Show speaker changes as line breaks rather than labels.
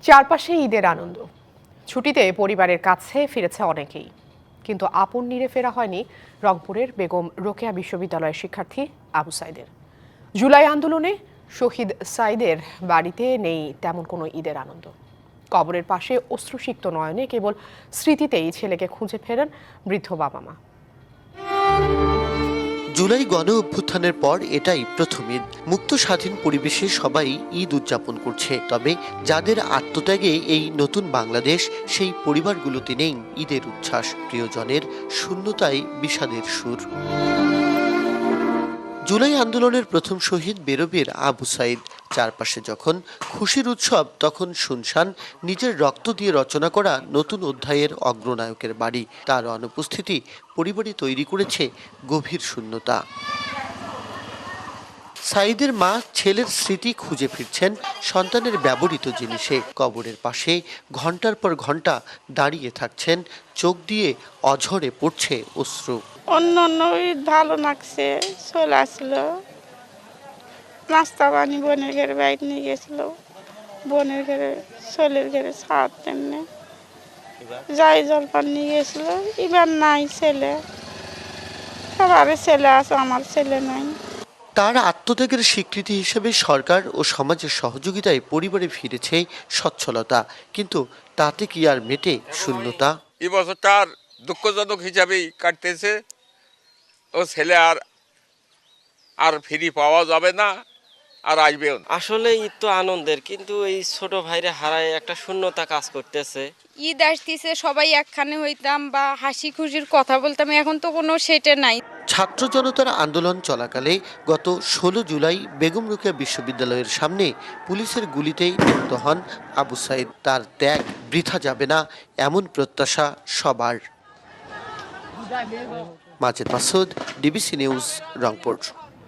চারপাশে ঈদের আনন্দ, ছুটিতে পরিবারের কাছে ফিরেছে অনেকেই, কিন্তু আপন নিরে ফেরা হয়নি রংপুরের বেগম রোকেয়া বিশ্ববিদ্যালয়ের শিক্ষার্থী আবু সাইদের। জুলাই আন্দোলনে শহীদ সাইদের বাড়িতে নেই তেমন কোনো ঈদের আনন্দ। কবরের পাশে অশ্রুসিক্ত নয়নে কেবল স্মৃতিতেই ছেলেকে খুঁজে ফেরেন বৃদ্ধ বাবা মা।
জুলাই গণ অভ্যুত্থানের পর এটাই প্রথম ঈদ। মুক্ত স্বাধীন পরিবেশে সবাই ঈদ উদযাপন করছে, তবে যাদের আত্মত্যাগে এই নতুন বাংলাদেশ, সেই পরিবারগুলোতে নেই ঈদের উচ্ছ্বাস। প্রিয়জনের শূন্যতায় বিষাদের সুর। জুলাই আন্দোলনের প্রথম শহীদ বেরবের আবু সাইদ। চারপাশে যখন খুশির উৎসব, তখন শুনশান নিজের রক্ত দিয়ে রচনা করা নতুন অধ্যায়ের অগ্রনায়কের বাড়ি। তার অনুপস্থিতি পরিবারে তৈরি করেছে গভীর শূন্যতা। সাইদের মা ছেলের স্মৃতি খুঁজে ফিরছেন সন্তানের ব্যবহৃত জিনিসে। কবরের পাশে ঘন্টার পর ঘন্টা দাঁড়িয়ে থাকছেন, চোখ দিয়ে অঝরে পড়ছে অশ্রু।
অন্য ঈদ ভালো লাগছে, চলে আসলো। নাস্তা পানি বোনের ঘরে বাইরে নিয়ে গেছিল, বোনের ঘরে ছোলের ঘরে ছাড় তেমনি যাই জলপান নিয়ে গেছিল। এবার নাই ছেলে, সবার ছেলে আছে, আমার ছেলে নাই।
তার আত্মত্যাগের স্বীকৃতি হিসেবে সরকার ও সমাজের সহযোগিতায় পরিবারে ফিরেছে সচ্ছলতা, কিন্তু তাতে কি আর মেটে শূন্যতা?
এই বছরটার দুঃখজনক হিসাবেই কাটতেছে। ও ছেলে আর ফিরি পাওয়া যাবে না, আর আসবেও না।
আসলে ঈদ তো আনন্দের, কিন্তু এই ছোট ভাইরে হারায় একটা শূন্যতা কাজ করতেছে।
ঈদ আসতেছে, সবাই একখানে হইতাম বা হাসি খুশির কথা বলতাম, এখন তো কোনো সেটা নাই।
ছাত্র জনতার আন্দোলন চলাকালে গত 16 জুলাই বেগম রোকেয়া বিশ্ববিদ্যালয়ের সামনে পুলিশের গুলিতেই নিহত হন আবু সাইদ। তার ত্যাগ বৃথা যাবে না, এমন প্রত্যাশা সবার। Majed Masud, DBC news, Rangpur.